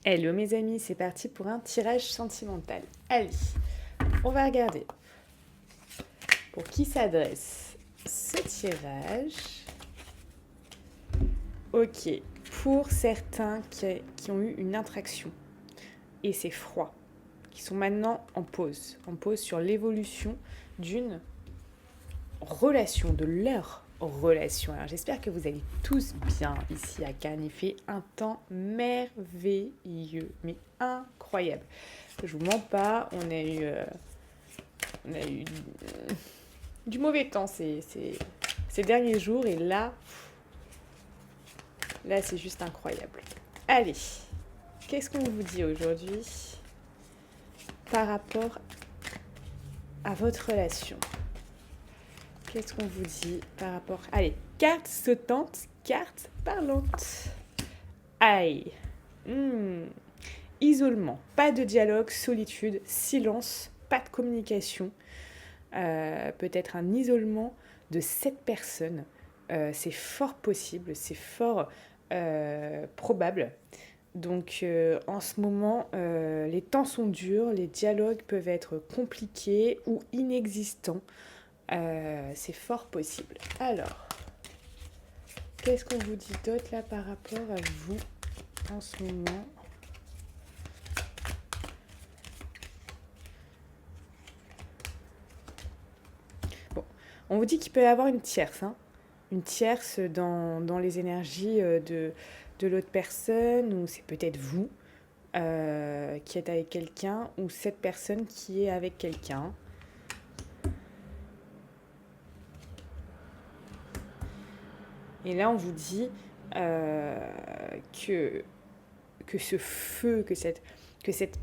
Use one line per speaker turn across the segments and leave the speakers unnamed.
Hello mes amis, c'est parti pour un tirage sentimental. Allez, on va regarder pour qui s'adresse ce tirage. Ok, pour certains qui ont eu une attraction et c'est froid, qui sont maintenant en pause sur l'évolution d'une relation, de leur relation. Alors j'espère que vous allez tous bien ici à Cannes. Il fait un temps merveilleux, mais incroyable. Je vous mens pas, on a eu du mauvais temps ces derniers jours et là c'est juste incroyable. Allez, qu'est-ce qu'on vous dit aujourd'hui par rapport à votre relation? Qu'est-ce qu'on vous dit par rapport... Allez, carte sautante, carte parlante. Aïe. Isolement, pas de dialogue, solitude, silence, pas de communication. Peut-être un isolement de cette personne. C'est fort possible, c'est fort probable. Donc en ce moment, les temps sont durs, les dialogues peuvent être compliqués ou inexistants. C'est fort possible. Alors, qu'est-ce qu'on vous dit d'autre là par rapport à vous en ce moment? Bon, on vous dit qu'il peut y avoir une tierce, hein, une tierce dans les énergies de l'autre personne, ou c'est peut-être vous qui êtes avec quelqu'un, ou cette personne qui est avec quelqu'un. Et là, on vous dit que ce feu, que cette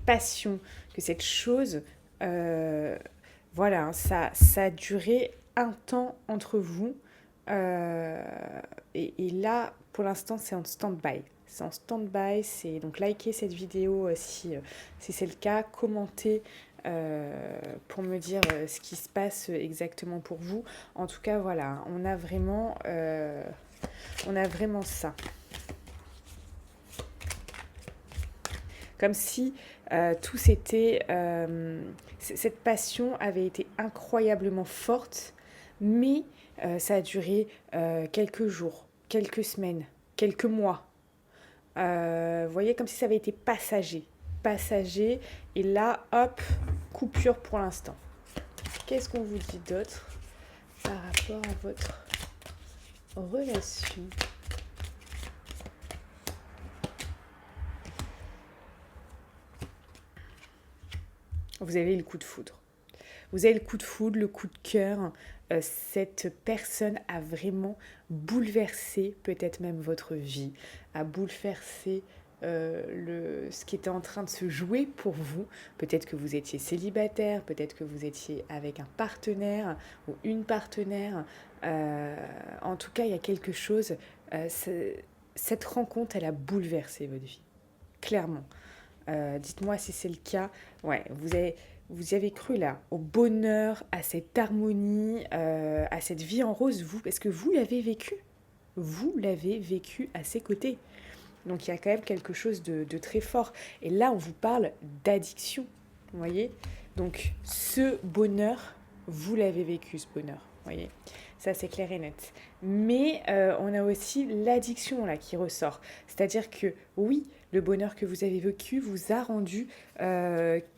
passion, que cette chose, voilà, ça a duré un temps entre vous. Et là, pour l'instant, c'est en stand-by. C'est en stand-by, donc likez cette vidéo si c'est le cas, commentez pour me dire ce qui se passe exactement pour vous. En tout cas, voilà, on a vraiment ça. Comme si tout s'était... cette passion avait été incroyablement forte, mais ça a duré quelques jours, quelques semaines, quelques mois. Vous voyez, comme si ça avait été passager. Et là, hop, coupure pour l'instant. Qu'est-ce qu'on vous dit d'autre par rapport à votre relation ? Vous avez le coup de foudre. Vous avez le coup de foudre, le coup de cœur. Cette personne a vraiment bouleversé peut-être même votre vie, a bouleversé ce qui était en train de se jouer pour vous. Peut-être que vous étiez célibataire, peut-être que vous étiez avec un partenaire ou une partenaire. En tout cas, il y a quelque chose. Cette rencontre, elle a bouleversé votre vie, clairement. Dites-moi si c'est le cas. Ouais, vous avez cru là au bonheur, à cette harmonie, à cette vie en rose, vous, parce que vous l'avez vécu. Vous l'avez vécu à ses côtés. Donc il y a quand même quelque chose de très fort. Et là, on vous parle d'addiction, vous voyez. Donc ce bonheur, vous l'avez vécu, ce bonheur, vous voyez. Ça, c'est clair et net. Mais on a aussi l'addiction là qui ressort. C'est-à-dire que oui, le bonheur que vous avez vécu vous a rendu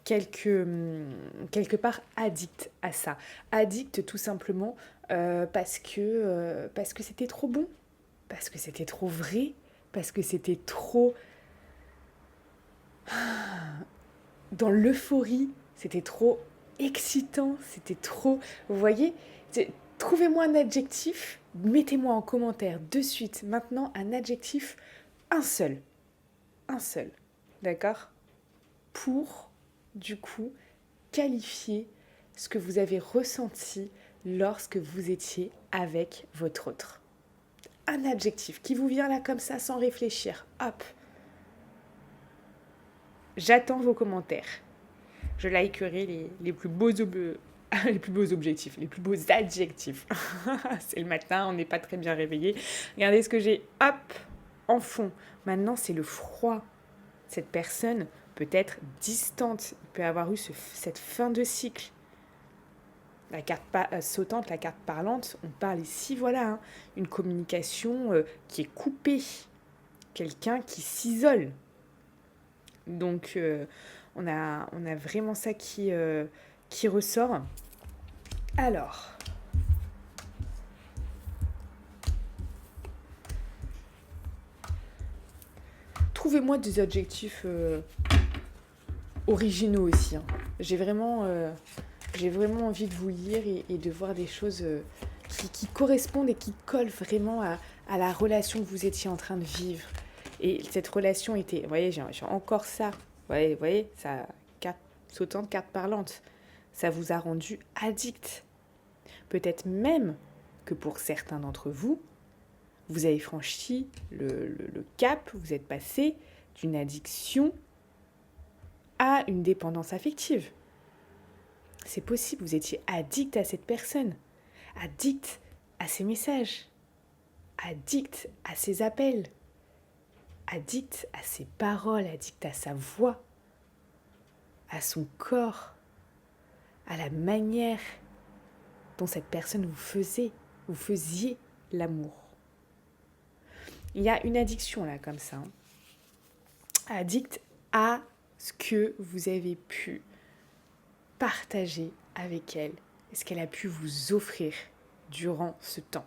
quelque part addict à ça. Addict tout simplement parce que c'était trop bon, parce que c'était trop vrai, parce que c'était trop dans l'euphorie, c'était trop excitant, c'était trop... Vous voyez, trouvez-moi un adjectif, mettez-moi en commentaire de suite, maintenant, un adjectif, un seul, d'accord? Pour, du coup, qualifier ce que vous avez ressenti lorsque vous étiez avec votre autre. Un adjectif qui vous vient là comme ça sans réfléchir, hop. J'attends vos commentaires. Je likerai les plus beaux les plus beaux objectifs, les plus beaux adjectifs. C'est le matin, on n'est pas très bien réveillé. Regardez ce que j'ai, hop, en fond. Maintenant, c'est le froid. cette personne peut être distante, il peut avoir eu cette fin de cycle. La carte sautante, la carte parlante, on parle ici, voilà, hein, une communication qui est coupée, quelqu'un qui s'isole. Donc, on a vraiment ça qui ressort. Alors, trouvez-moi des adjectifs originaux aussi. Hein. J'ai vraiment envie de vous lire et de voir des choses qui correspondent et qui collent vraiment à la relation que vous étiez en train de vivre. Et cette relation était, vous voyez, j'ai encore ça. Vous voyez, ça, carte sautante, carte parlante. Ça vous a rendu addict. Peut-être même que pour certains d'entre vous, vous avez franchi le cap, vous êtes passé d'une addiction à une dépendance affective. C'est possible, vous étiez addict à cette personne, addict à ses messages, addict à ses appels, addict à ses paroles, addict à sa voix, à son corps, à la manière dont cette personne vous faisiez l'amour. Il y a une addiction là comme ça, hein. Addict à ce que vous avez pu partager avec elle et ce qu'elle a pu vous offrir durant ce temps.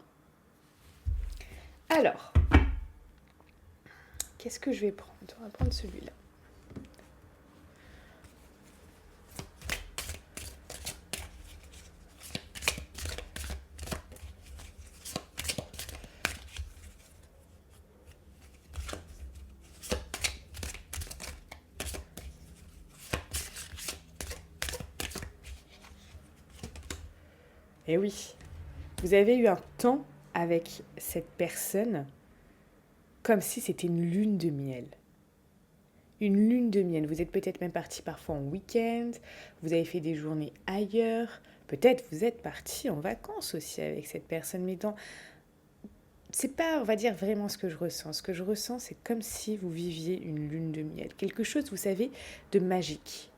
Alors, qu'est-ce que je vais prendre ? On va prendre celui-là. Eh oui, vous avez eu un temps avec cette personne comme si c'était une lune de miel. Une lune de miel. Vous êtes peut-être même parti parfois en week-end, vous avez fait des journées ailleurs, peut-être vous êtes parti en vacances aussi avec cette personne, mais c'est pas, on va dire, vraiment ce que je ressens. Ce que je ressens, c'est comme si vous viviez une lune de miel. Quelque chose, vous savez, de magique.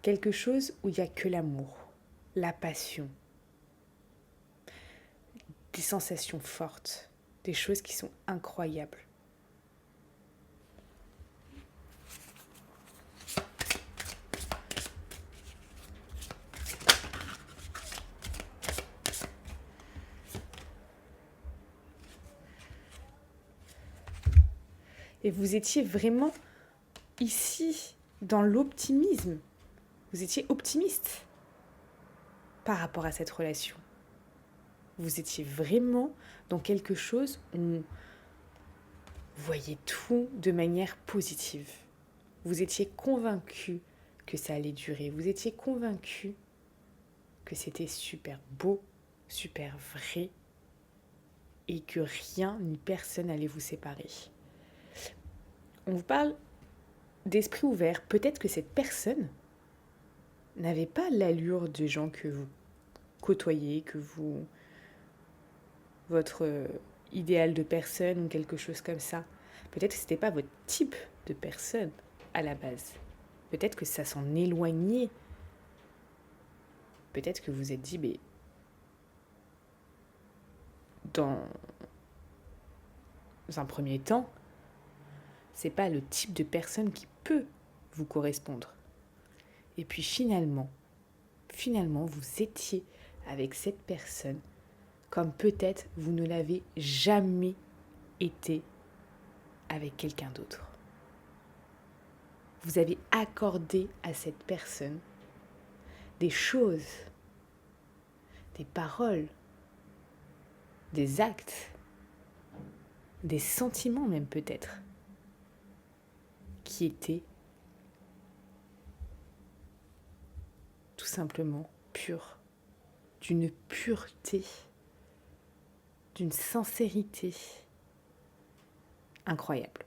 Quelque chose où il n'y a que l'amour, la passion, des sensations fortes, des choses qui sont incroyables. Et vous étiez vraiment ici dans l'optimisme. Vous étiez optimiste par rapport à cette relation. Vous étiez vraiment dans quelque chose où vous voyez tout de manière positive. Vous étiez convaincu que ça allait durer. Vous étiez convaincu que c'était super beau, super vrai et que rien ni personne n'allait vous séparer. On vous parle d'esprit ouvert. Peut-être que cette personne n'avait pas l'allure des gens que vous côtoyez, votre idéal de personne ou quelque chose comme ça. Peut-être que ce n'était pas votre type de personne à la base. Peut-être que ça s'en éloignait. Peut-être que vous vous êtes dit, mais dans un premier temps, c'est pas le type de personne qui peut vous correspondre. Et puis finalement, vous étiez avec cette personne comme peut-être vous ne l'avez jamais été avec quelqu'un d'autre. Vous avez accordé à cette personne des choses, des paroles, des actes, des sentiments même peut-être, qui étaient tout simplement purs, d'une pureté, d'une sincérité incroyable.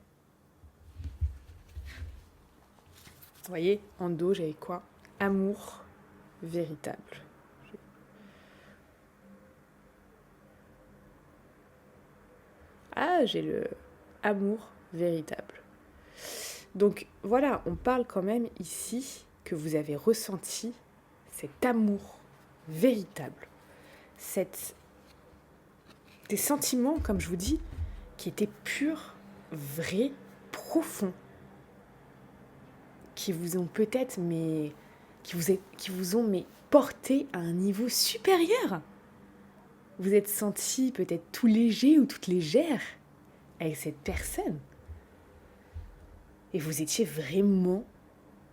Vous voyez, en dos, j'avais quoi ? Amour véritable. Ah, j'ai le amour véritable. Donc voilà, on parle quand même ici que vous avez ressenti cet amour véritable, des sentiments, comme je vous dis, qui étaient purs, vrais, profonds, qui vous ont peut-être, qui vous ont porté à un niveau supérieur. Vous êtes senti peut-être tout léger ou toute légère avec cette personne. Et vous étiez vraiment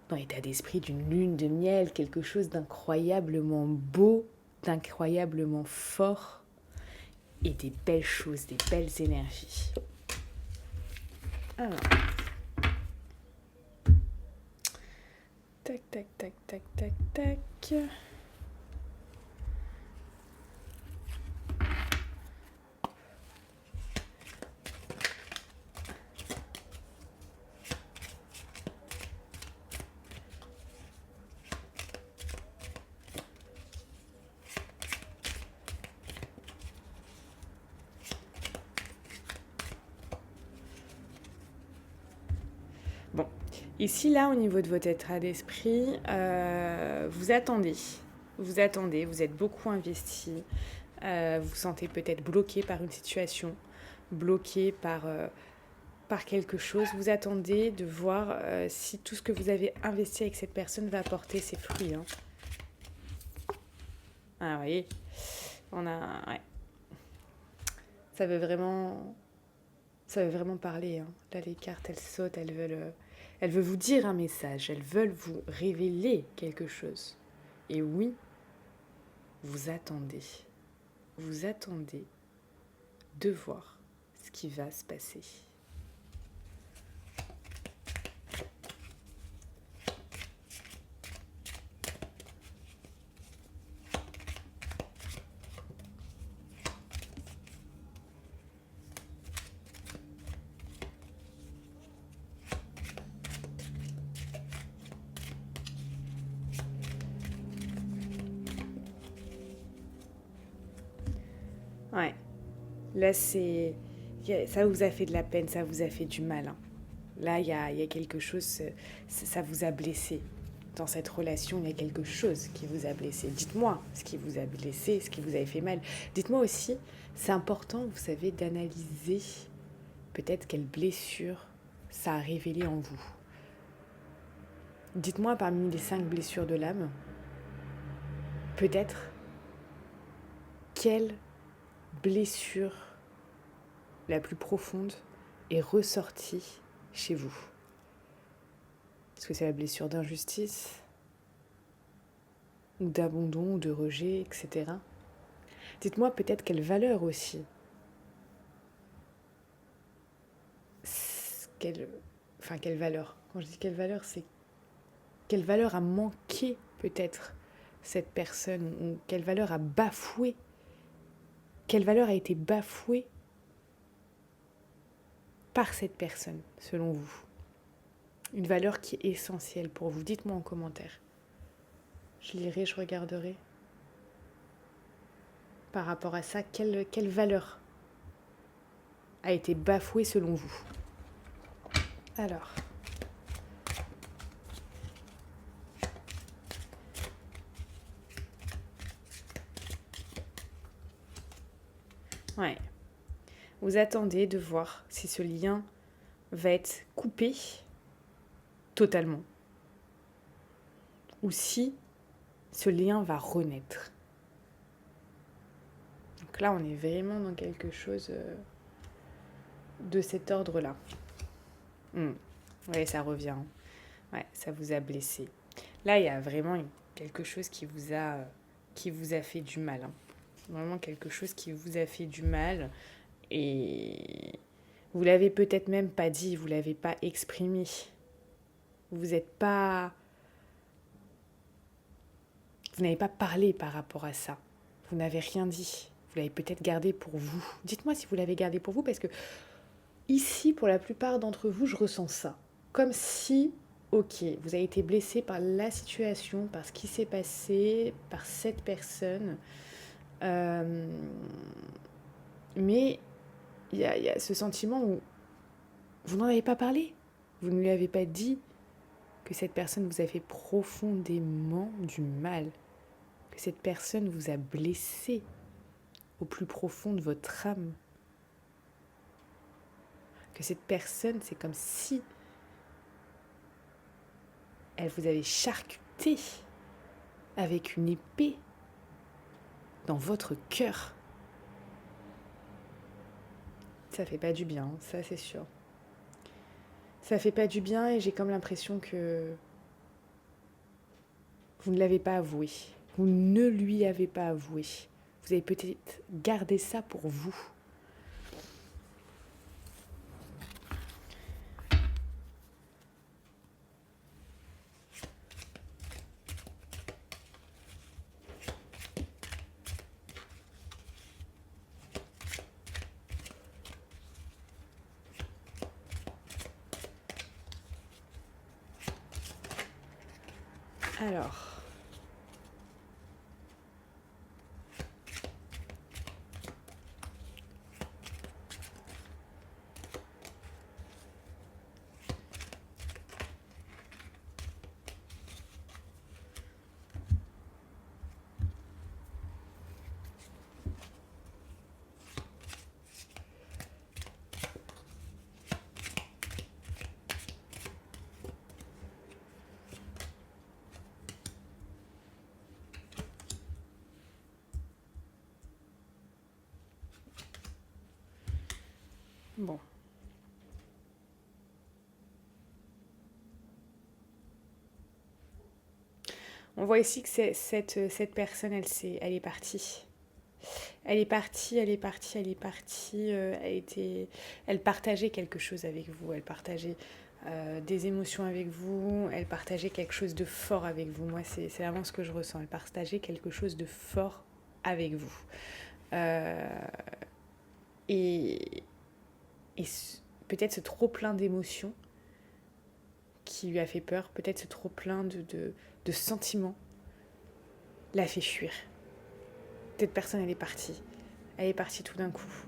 dans l'état d'esprit d'une lune de miel, quelque chose d'incroyablement beau, d'incroyablement fort, et des belles choses, des belles énergies. Alors, tac, tac, tac, tac, tac, tac. Bon, ici, là, au niveau de votre état d'esprit, vous attendez, vous êtes beaucoup investi, vous vous sentez peut-être bloqué par une situation, bloqué par quelque chose. Vous attendez de voir si tout ce que vous avez investi avec cette personne va apporter ses fruits. Hein. Ah, vous voyez, ouais. Ça veut vraiment parler. Hein. Là, les cartes, elles sautent, elles veulent vous dire un message, elles veulent vous révéler quelque chose. Et oui, vous attendez de voir ce qui va se passer. Ouais, là ça vous a fait de la peine, ça vous a fait du mal. Hein. Là, il y a quelque chose, ça vous a blessé. Dans cette relation, il y a quelque chose qui vous a blessé. Dites-moi ce qui vous a blessé, ce qui vous a fait mal. Dites-moi aussi, c'est important, vous savez, d'analyser peut-être quelle blessure ça a révélé en vous. Dites-moi parmi les 5 blessures de l'âme, peut-être quelle blessure la plus profonde est ressortie chez vous. Est-ce que c'est la blessure d'injustice, ou d'abandon, ou de rejet, etc. Dites-moi peut-être quelle valeur aussi. Quelle valeur. Quand je dis quelle valeur, c'est quelle valeur a manqué peut-être cette personne, ou quelle valeur a bafoué. Quelle valeur a été bafouée par cette personne, selon vous. Une valeur qui est essentielle pour vous. Dites-moi en commentaire. Je lirai, je regarderai. Par rapport à ça, quelle valeur a été bafouée selon vous? Alors. Ouais. Vous attendez de voir si ce lien va être coupé totalement ou si ce lien va renaître. Donc là, on est vraiment dans quelque chose de cet ordre-là. Oui, ça revient. Ouais, ça vous a blessé. Là, il y a vraiment quelque chose qui vous a fait du mal. Hein. Vraiment quelque chose qui vous a fait du mal. Et vous l'avez peut-être même pas dit, vous l'avez pas exprimé. Vous n'avez pas parlé par rapport à ça. Vous n'avez rien dit. Vous l'avez peut-être gardé pour vous. Dites-moi si vous l'avez gardé pour vous, parce que ici, pour la plupart d'entre vous, je ressens ça. Comme si, ok, vous avez été blessé par la situation, par ce qui s'est passé, par cette personne. Mais il y a ce sentiment où vous n'en avez pas parlé. Vous ne lui avez pas dit que cette personne vous a fait profondément du mal, que cette personne vous a blessé au plus profond de votre âme, que cette personne, c'est comme si elle vous avait charcuté avec une épée dans votre cœur. Ça fait pas du bien, ça c'est sûr. Ça fait pas du bien et j'ai comme l'impression que vous ne l'avez pas avoué. Vous ne lui avez pas avoué. Vous avez peut-être gardé ça pour vous. Alors, bon. On voit ici que cette personne, elle est partie. Elle est partie, elle est partie, elle est partie. Elle partageait quelque chose avec vous. Elle partageait des émotions avec vous. Elle partageait quelque chose de fort avec vous. Moi, c'est vraiment ce que je ressens. Elle partageait quelque chose de fort avec vous. Euh, et et peut-être ce trop plein d'émotions qui lui a fait peur, peut-être ce trop plein de sentiments l'a fait fuir. Cette personne, elle est partie. Elle est partie tout d'un coup.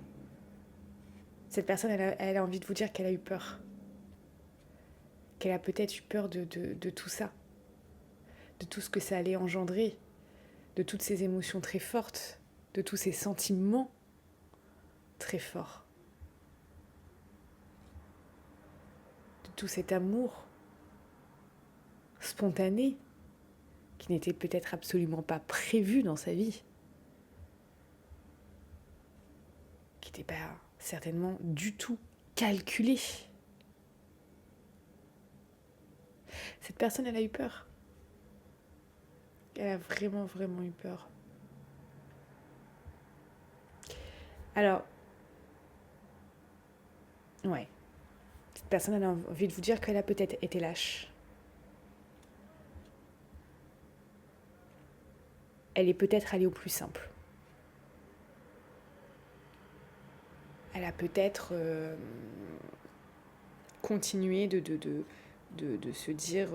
Cette personne, elle a envie de vous dire qu'elle a eu peur. Qu'elle a peut-être eu peur de tout ça. De tout ce que ça allait engendrer. De toutes ces émotions très fortes. De tous ces sentiments très forts. De tout cet amour spontané qui n'était peut-être absolument pas prévu dans sa vie. Qui n'était pas certainement du tout calculé. Cette personne, elle a eu peur. Elle a vraiment, vraiment eu peur. Alors, ouais. Cette personne, elle a envie de vous dire qu'elle a peut-être été lâche. Elle est peut-être allée au plus simple. Elle a peut-être continué de se dire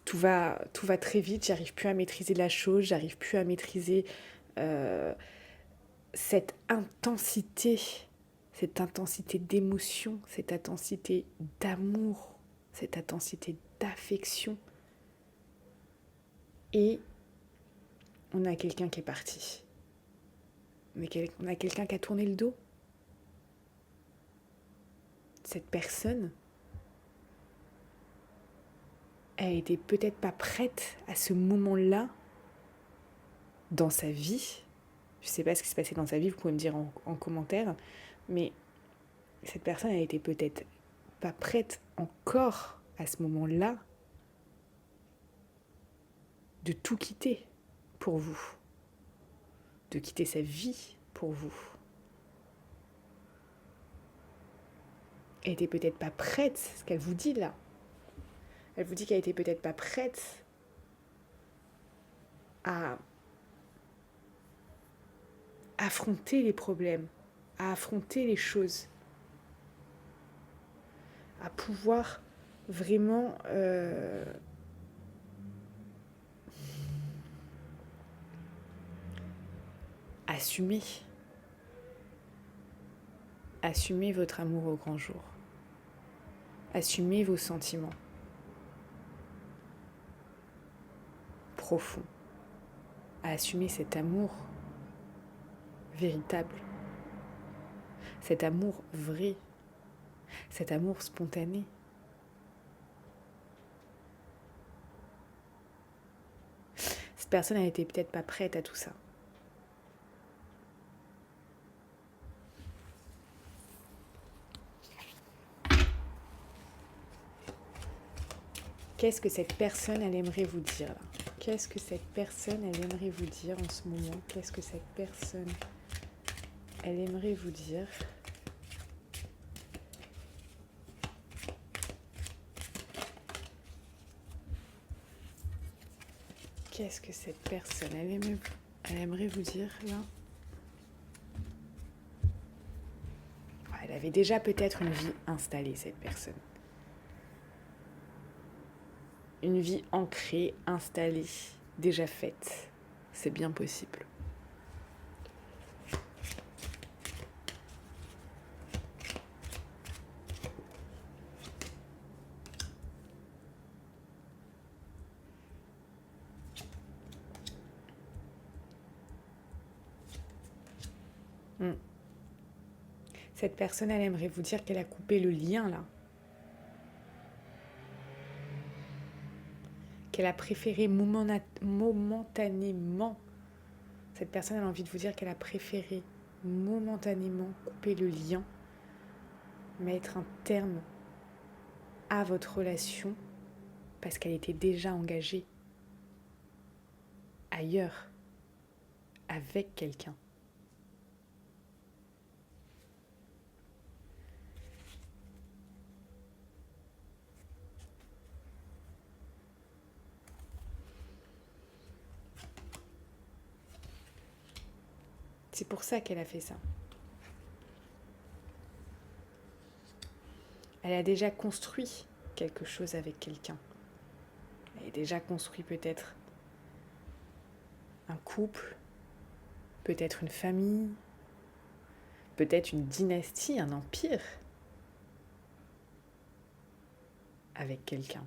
tout va très vite, j'arrive plus à maîtriser la chose, j'arrive plus à maîtriser cette intensité d'émotion, cette intensité d'amour, cette intensité d'affection. Et on a quelqu'un qui est parti. On a quelqu'un qui a tourné le dos. Cette personne, elle était peut-être pas prête à ce moment-là dans sa vie. Je sais pas ce qui s'est passé dans sa vie, vous pouvez me dire en commentaire, mais cette personne, elle était peut-être pas prête encore à ce moment-là de tout quitter pour vous, de quitter sa vie pour vous. Elle était peut-être pas prête, ce qu'elle vous dit là. Elle vous dit qu'elle était peut-être pas prête à affronter les problèmes, à affronter les choses, à pouvoir vraiment assumer Assumez votre amour au grand jour. Assumez vos sentiments profonds. Assumez cet amour véritable, cet amour vrai, cet amour spontané. Cette personne n'était peut-être pas prête à tout ça. Qu'est-ce que cette personne, elle aimerait vous dire là? Qu'est-ce que cette personne, elle aimerait vous dire en ce moment? Qu'est-ce que cette personne, elle aimerait vous dire? Qu'est-ce que cette personne, elle aimerait vous dire là? Elle avait déjà peut-être une vie installée, cette personne. Une vie ancrée, installée, déjà faite. C'est bien possible. Cette personne, elle aimerait vous dire qu'elle a coupé le lien là. Qu'elle a préféré momentanément. Cette personne, elle a envie de vous dire qu'elle a préféré momentanément couper le lien, mettre un terme à votre relation parce qu'elle était déjà engagée ailleurs, avec quelqu'un. C'est pour ça qu'elle a fait ça. Elle a déjà construit quelque chose avec quelqu'un. Elle a déjà construit peut-être un couple, peut-être une famille, peut-être une dynastie, un empire avec quelqu'un.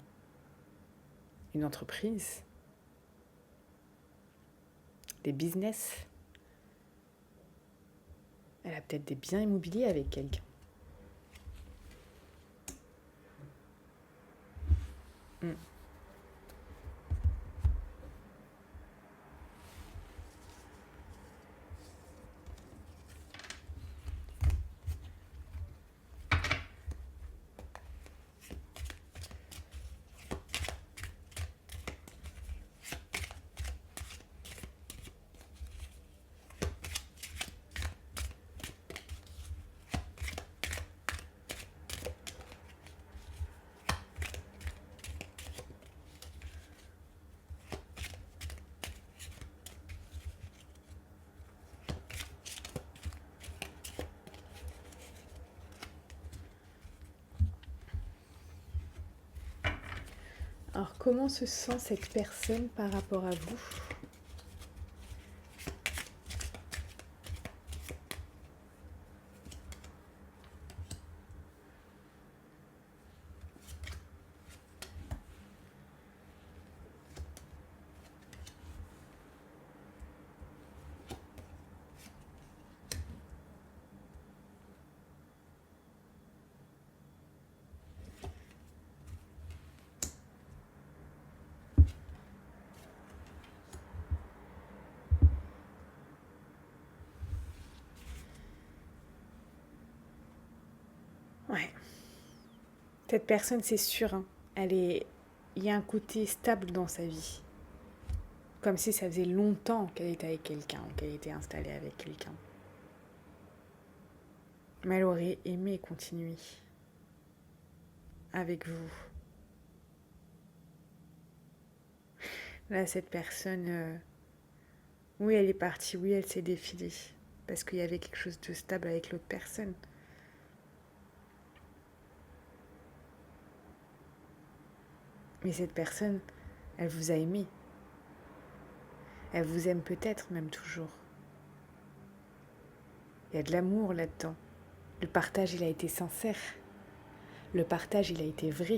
Une entreprise, des business. Elle a peut-être des biens immobiliers avec quelqu'un. Alors, comment se sent cette personne par rapport à vous ? Ouais. Cette personne, c'est sûr, hein, il y a un côté stable dans sa vie. Comme si ça faisait longtemps qu'elle était avec quelqu'un, qu'elle était installée avec quelqu'un. Mais elle aurait aimé continuer avec vous. Là, cette personne, oui, elle est partie, oui, elle s'est défilée. Parce qu'il y avait quelque chose de stable avec l'autre personne. Mais cette personne, elle vous a aimé. Elle vous aime peut-être même toujours. Il y a de l'amour là-dedans. Le partage, il a été sincère. Le partage, il a été vrai.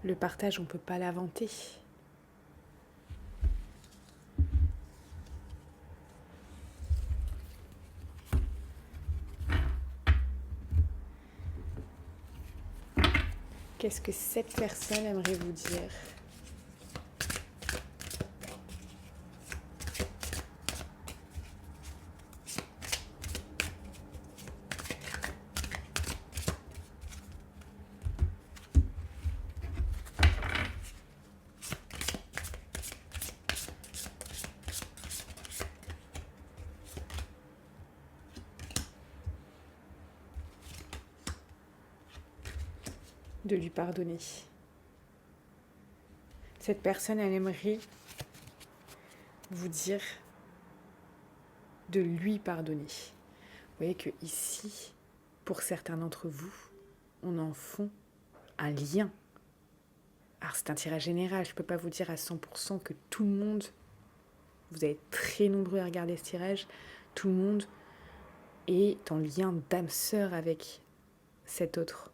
Le partage, on ne peut pas l'inventer. Qu'est-ce que cette personne aimerait vous dire ? De lui pardonner. Cette personne, elle aimerait vous dire de lui pardonner. Vous voyez que ici, pour certains d'entre vous, on en fond un lien. Alors c'est un tirage général, je ne peux pas vous dire à 100% que tout le monde, vous êtes très nombreux à regarder ce tirage, tout le monde est en lien d'âme sœur avec cet autre.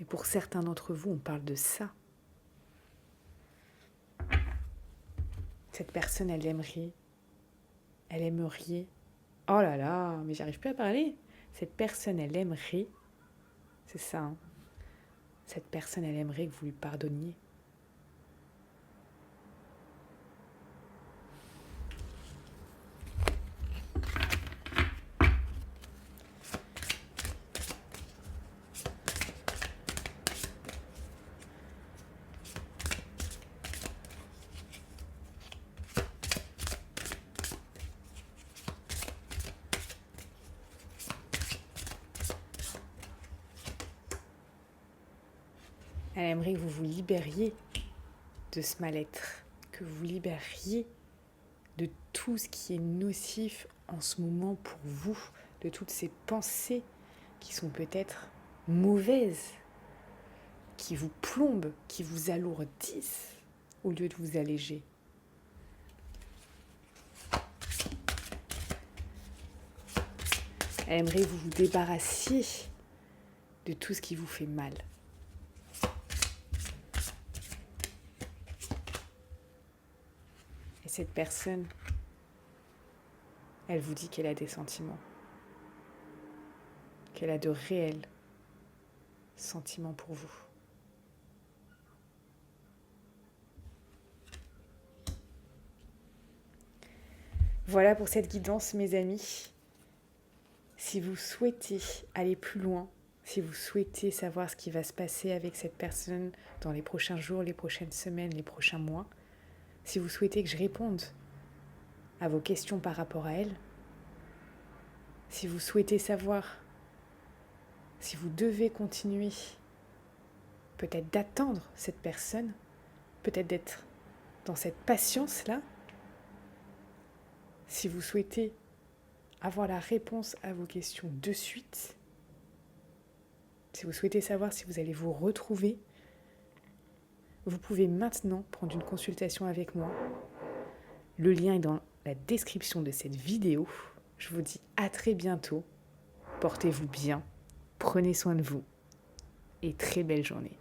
Mais pour certains d'entre vous, on parle de ça. Cette personne, elle aimerait, oh là là, mais j'arrive plus à parler. Cette personne, elle aimerait, c'est ça, hein. Cette personne, elle aimerait que vous lui pardonniez. Elle aimerait que vous vous libériez de ce mal-être, que vous vous libériez de tout ce qui est nocif en ce moment pour vous, de toutes ces pensées qui sont peut-être mauvaises, qui vous plombent, qui vous alourdissent au lieu de vous alléger. Elle aimerait que vous vous débarrassiez de tout ce qui vous fait mal. Et cette personne, elle vous dit qu'elle a des sentiments, qu'elle a de réels sentiments pour vous. Voilà pour cette guidance, mes amis. Si vous souhaitez aller plus loin, si vous souhaitez savoir ce qui va se passer avec cette personne dans les prochains jours, les prochaines semaines, les prochains mois, si vous souhaitez que je réponde à vos questions par rapport à elle, si vous souhaitez savoir si vous devez continuer, peut-être d'attendre cette personne, peut-être d'être dans cette patience-là, si vous souhaitez avoir la réponse à vos questions de suite, si vous souhaitez savoir si vous allez vous retrouver, vous pouvez maintenant prendre une consultation avec moi. Le lien est dans la description de cette vidéo. Je vous dis à très bientôt. Portez-vous bien, prenez soin de vous et très belle journée.